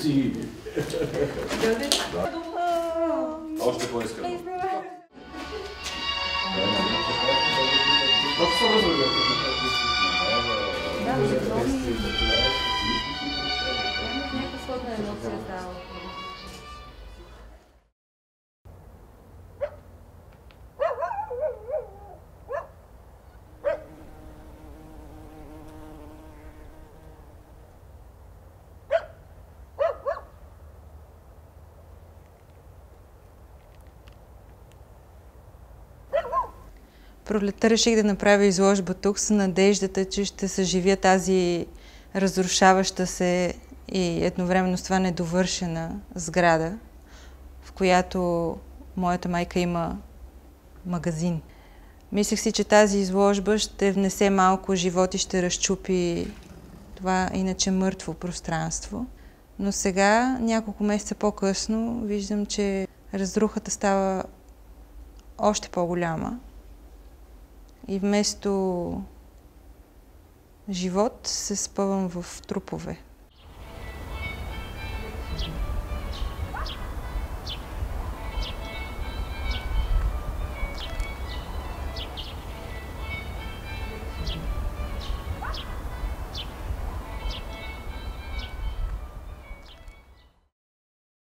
си. Още по-искрено. Пролетта реших да направя изложба тук с надеждата, че ще съживя тази разрушаваща се и едновременно с това недовършена сграда, в която моята майка има магазин. Мислех си, че тази изложба ще внесе малко живот и ще разчупи това иначе мъртво пространство. Но сега, няколко месеца по-късно, виждам, че разрухата става още по-голяма. И вместо живот се спъвам в трупове.